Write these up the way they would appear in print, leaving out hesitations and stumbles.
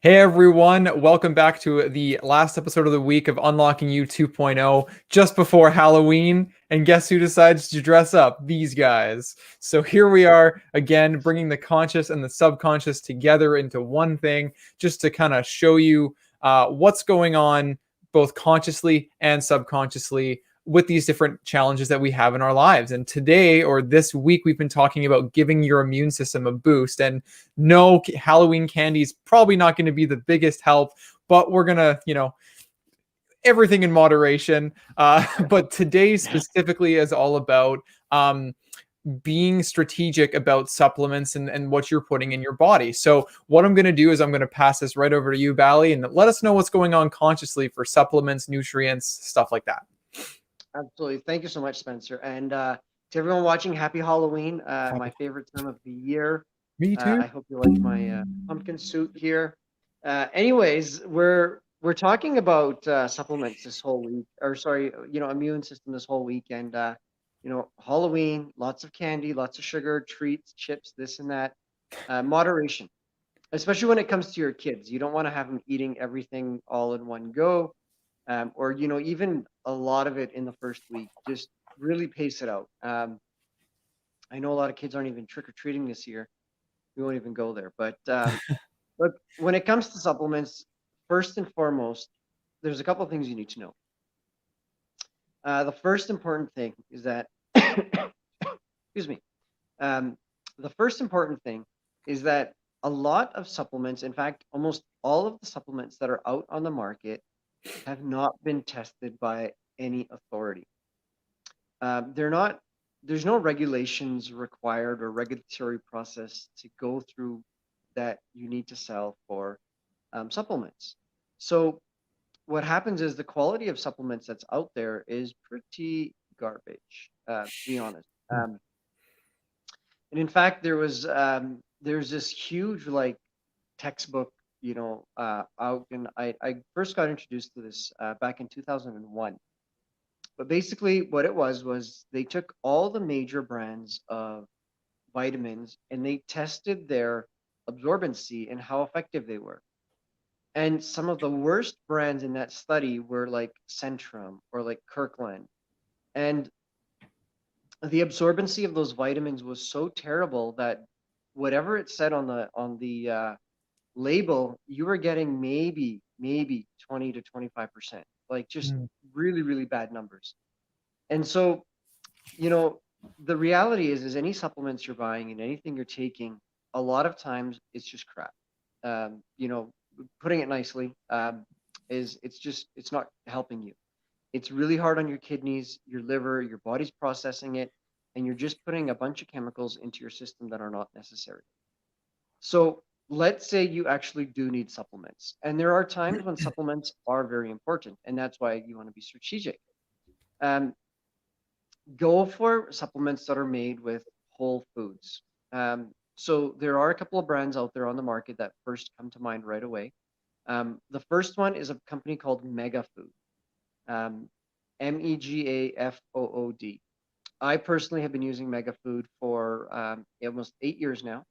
Hey everyone, welcome back to the last episode of the week of Unlocking You 2.0, just before Halloween. And guess who decides to dress up? These guys. So here we are again, bringing the conscious and the subconscious together into one thing, just to kind of show you what's going on both consciously and subconsciously with these different challenges that we have in our lives. And today, or this week, we've been talking about giving your immune system a boost. And no, Halloween candy is probably not going to be the biggest help, but we're going to, everything in moderation. But today specifically is all about being strategic about supplements and what you're putting in your body. So what I'm going to do is I'm going to pass this right over to you, Bally, and let us know what's going on consciously for supplements, nutrients, stuff like that. Absolutely. Thank you so much, Spencer. And to everyone watching, happy Halloween, my favorite time of the year. Me too. I hope you like my pumpkin suit here. Anyways, we're talking about supplements this whole week, or sorry, immune system this whole week, and Halloween, lots of candy, lots of sugar, treats, chips, this and that. Moderation, especially when it comes to your kids. You don't want to have them eating everything all in one go, or even a lot of it in the first week. Just really pace it out. I know a lot of kids aren't even trick or treating this year. We won't even go there. But look, when it comes to supplements, first and foremost, there's a couple of things you need to know. The first important thing is that, excuse me. Um, the first important thing is that a lot of supplements, in fact, almost all of the supplements that are out on the market, have not been tested by any authority. They're not. There's no regulations required or regulatory process to go through that you need to sell for supplements. So what happens is the quality of supplements that's out there is pretty garbage, to be honest. And in fact, there's this huge like textbook, out, and I first got introduced to this back in 2001. But basically, what it was they took all the major brands of vitamins and they tested their absorbency and how effective they were. And some of the worst brands in that study were like Centrum or like Kirkland. And the absorbency of those vitamins was so terrible that whatever it said on the label, you were getting maybe 20 to 25%. Like just Mm. really, really bad numbers. And so, you know, the reality is any supplements you're buying and anything you're taking, a lot of times it's just crap. Um, you know, Putting it nicely, is it's not helping you. It's really hard on your kidneys, your liver, your body's processing it, and you're just putting a bunch of chemicals into your system that are not necessary. So let's say you actually do need supplements, and there are times when supplements are very important, and that's why you want to be strategic. Um, Go for supplements that are made with whole foods. So there are a couple of brands out there on the market that first come to mind right away. The first one is a company called Mega Food, um, Megafood. I personally have been using Mega Food for almost 8 years now,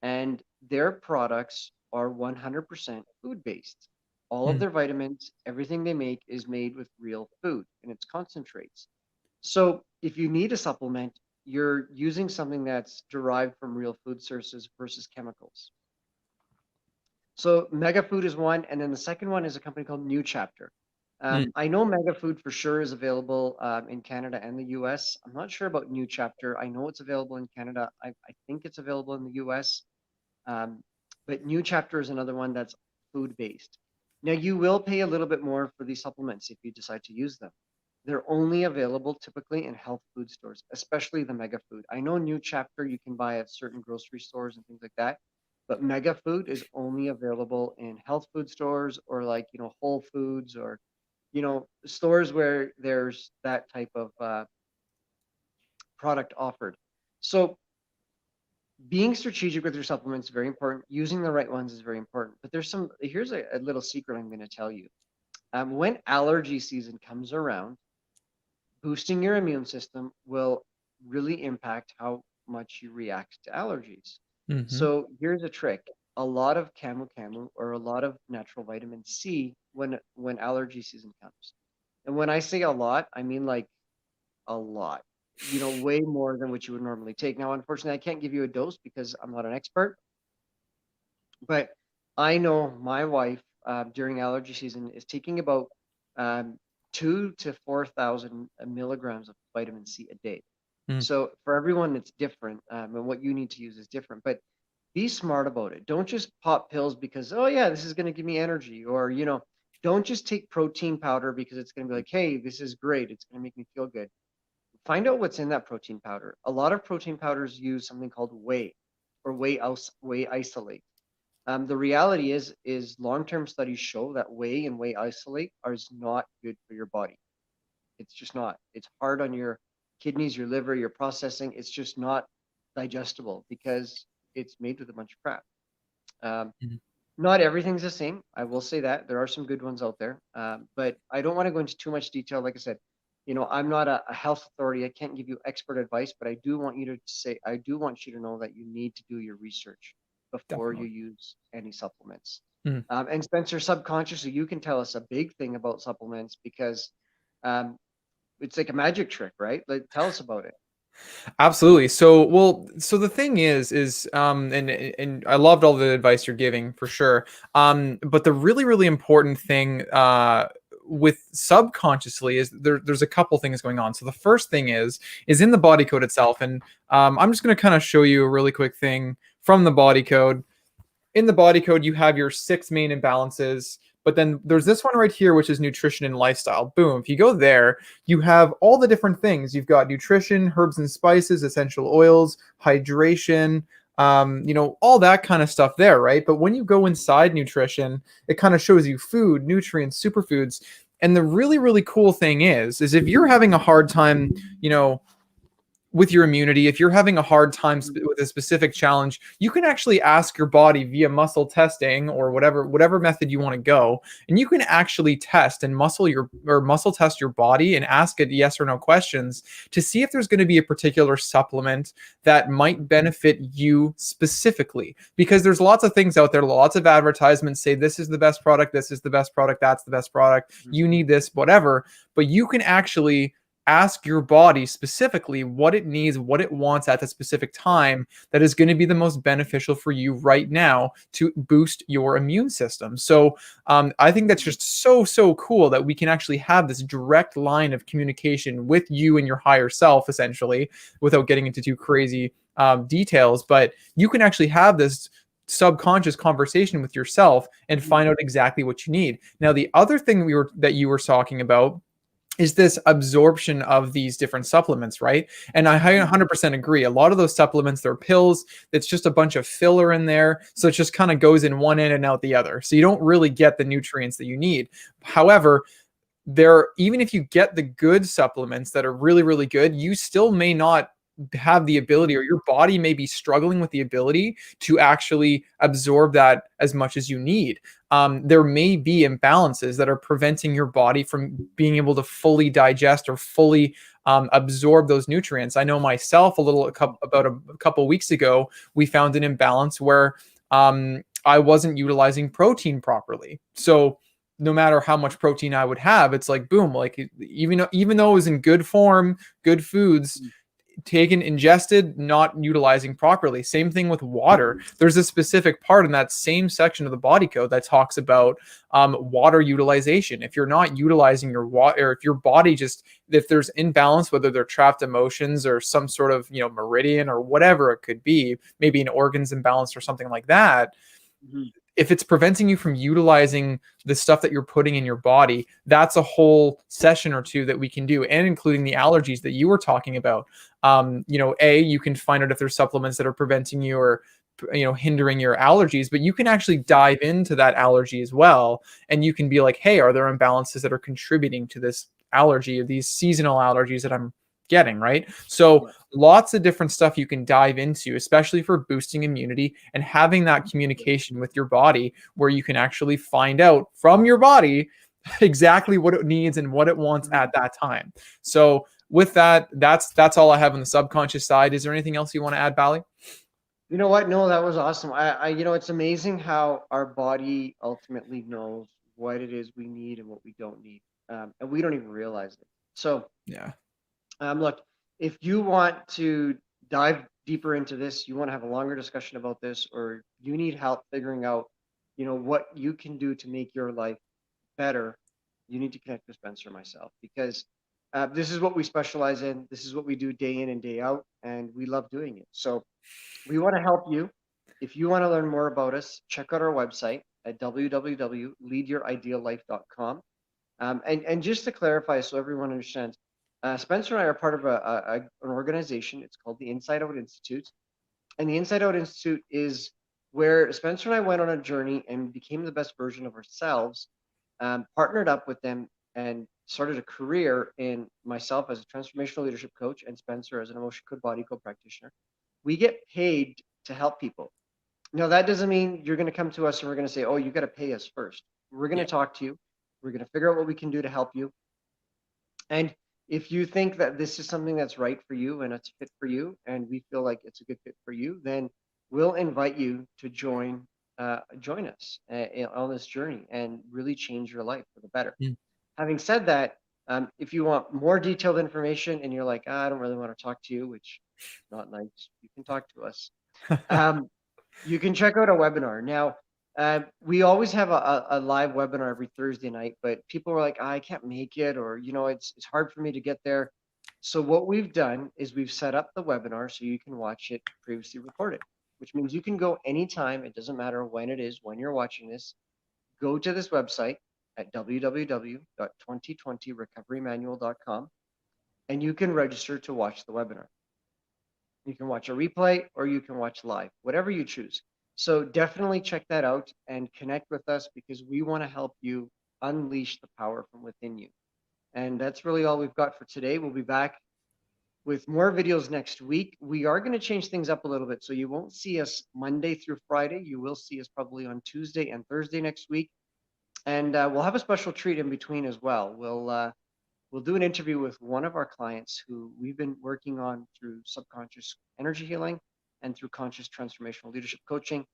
and their products are 100% food based. All of Mm. their vitamins, everything they make is made with real food and it's concentrates. So if you need a supplement, you're using something that's derived from real food sources versus chemicals. So Mega Food is one, and then the second one is a company called New Chapter. Mm. I know Mega Food for sure is available in Canada and the US. I'm not sure about New Chapter. I know it's available in Canada. I think it's available in the US. Um, but New Chapter is another one that's food based. Now, you will pay a little bit more for these supplements if you decide to use them. They're only available typically in health food stores, especially the Mega Food. I know New Chapter you can buy at certain grocery stores and things like that, but Mega Food is only available in health food stores or like, Whole Foods or, stores where there's that type of product offered. So being strategic with your supplements is very important. Using the right ones is very important. But here's a little secret I'm going to tell you. When allergy season comes around, boosting your immune system will really impact how much you react to allergies. Hmm. So here's a trick. a lot of camu camu or a lot of natural vitamin C when allergy season comes. And when I say a lot, I mean like a lot. Way more than what you would normally take. Now, unfortunately, I can't give you a dose because I'm not an expert, but I know my wife during allergy season is taking about um, 2 to 4,000 milligrams of vitamin C a day. Mm. So for everyone, it's different, and what you need to use is different. But be smart about it. Don't just pop pills because, oh yeah, this is going to give me energy, or don't just take protein powder because it's going to be like, hey, this is great. It's going to make me feel good. Find out what's in that protein powder. A lot of protein powders use something called whey or whey isolate. The reality is long-term studies show that whey and whey isolate is not good for your body. It's just not. It's hard on your kidneys, your liver, your processing. It's just not digestible because it's made with a bunch of crap. Um, Mhm. Not everything's the same. I will say that there are some good ones out there, but I don't want to go into too much detail. Like I said, I'm not a health authority. I can't give you expert advice, but I do want you to say, I do want you to know that you need to do your research before you Definitely. use any supplements. Mhm. And Spencer, subconsciously, you can tell us a big thing about supplements because um, it's like a magic trick, right? Like, tell us about it. Absolutely. So the thing and I loved all the advice you're giving for sure. But the really, really important thing with subconsciously is there's a couple things going on. So the first thing is in the body code itself, and I'm just going to kind of show you a really quick thing from the body code. In the body code, you have your 6 main imbalances, but then there's this one right here, which is nutrition and lifestyle. Boom. If you go there, you have all the different things. You've got nutrition, herbs and spices, essential oils, hydration, all that kind of stuff there, right? But when you go inside nutrition, it kind of shows you food, nutrients, superfoods. And the really, really cool thing is if you're having a hard time, with your immunity, if you're having a hard time with a specific challenge, you can actually ask your body via muscle testing or whatever method you want to go, and you can actually test and muscle test your body and ask it yes or no questions to see if there's going to be a particular supplement that might benefit you specifically. Because there's lots of things out there, lots of advertisements say this is the best product, this is the best product, that's the best product, you need this, whatever, but you can actually ask your body specifically what it needs, what it wants at the specific time that is going to be the most beneficial for you right now to boost your immune system. So I think that's just so, so cool that we can actually have this direct line of communication with you and your higher self, essentially, without getting into too crazy details. But you can actually have this subconscious conversation with yourself and find out exactly what you need. Now, the other thing that you were talking about is this absorption of these different supplements, right? And I 100% agree. A lot of those supplements, they're pills. It's just a bunch of filler in there. So it just kind of goes in one end and out the other. So you don't really get the nutrients that you need. However, even if you get the good supplements that are really, really good, you still may not have the ability, or your body may be struggling with the ability to actually absorb that as much as you need. There may be imbalances that are preventing your body from being able to fully digest or fully absorb those nutrients. I know myself about a couple weeks ago, we found an imbalance where I wasn't utilizing protein properly. So no matter how much protein I would have, it's like boom, like even though it was in good form, good foods, taken, ingested, not utilizing properly. Same thing with water. There's a specific part in that same section of the body code that talks about water utilization. If you're not utilizing your water, or if there's imbalance, whether they're trapped emotions or some sort of meridian or whatever it could be, maybe an organs imbalance or something like that. Mm-hmm. If it's preventing you from utilizing the stuff that you're putting in your body, that's a whole session or two that we can do, and including the allergies that you were talking about. You can find out if there's supplements that are preventing you or hindering your allergies, but you can actually dive into that allergy as well, and you can be like, hey, are there imbalances that are contributing to this allergy, or these seasonal allergies that I'm getting, right? So lots of different stuff you can dive into, especially for boosting immunity and having that communication with your body where you can actually find out from your body exactly what it needs and what it wants at that time. So with that, that's all I have on the subconscious side. Is there anything else you want to add, Bally? You know what? No, that was awesome. It's amazing how our body ultimately knows what it is we need and what we don't need, and we don't even realize it. So, Yeah. look, if you want to dive deeper into this, you want to have a longer discussion about this, or you need help figuring out, what you can do to make your life better, you need to connect with Spencer or myself because this is what we specialize in. This is what we do day in and day out, and we love doing it. So we want to help you. If you want to learn more about us, check out our website at www.leadyourideallife.com. And just to clarify, so everyone understands, Spencer and I are part of an organization. It's called the Inside Out Institute. And the Inside Out Institute is where Spencer and I went on a journey and became the best version of ourselves, partnered up with them, and started a career in myself as a transformational leadership coach and Spencer as an emotion code body code practitioner. We get paid to help people. Now, that doesn't mean you're going to come to us and we're going to say, oh, you got to pay us first. We're going to Yeah. talk to you. We're going to figure out what we can do to help you. And if you think that this is something that's right for you and it's fit for you, and we feel like it's a good fit for you, then we'll invite you to join us on this journey and really change your life for the better. Mm. Having said that, if you want more detailed information and you're like, I don't really want to talk to you, which is not nice, you can talk to us. You can check out our webinar. Now, we always have a live webinar every Thursday night, but people were like, I can't make it, or, it's hard for me to get there. So what we've done is we've set up the webinar so you can watch it previously recorded, which means you can go anytime. It doesn't matter when it is, when you're watching this. Go to this website at www.2020recoverymanual.com and you can register to watch the webinar. You can watch a replay or you can watch live, whatever you choose. So definitely check that out and connect with us because we want to help you unleash the power from within you. And that's really all we've got for today. We'll be back with more videos next week. We are going to change things up a little bit. So you won't see us Monday through Friday. You will see us probably on Tuesday and Thursday next week. And we'll have a special treat in between as well. We'll do an interview with one of our clients who we've been working on through subconscious energy healing and through conscious transformational leadership coaching.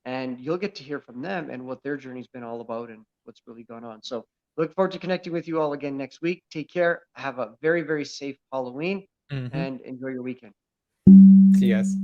And you'll get to hear from them and what their journey's been all about and what's really gone on. So look forward to connecting with you all again next week. Take care. Have a very, very safe Halloween Mhm. and enjoy your weekend. See you guys.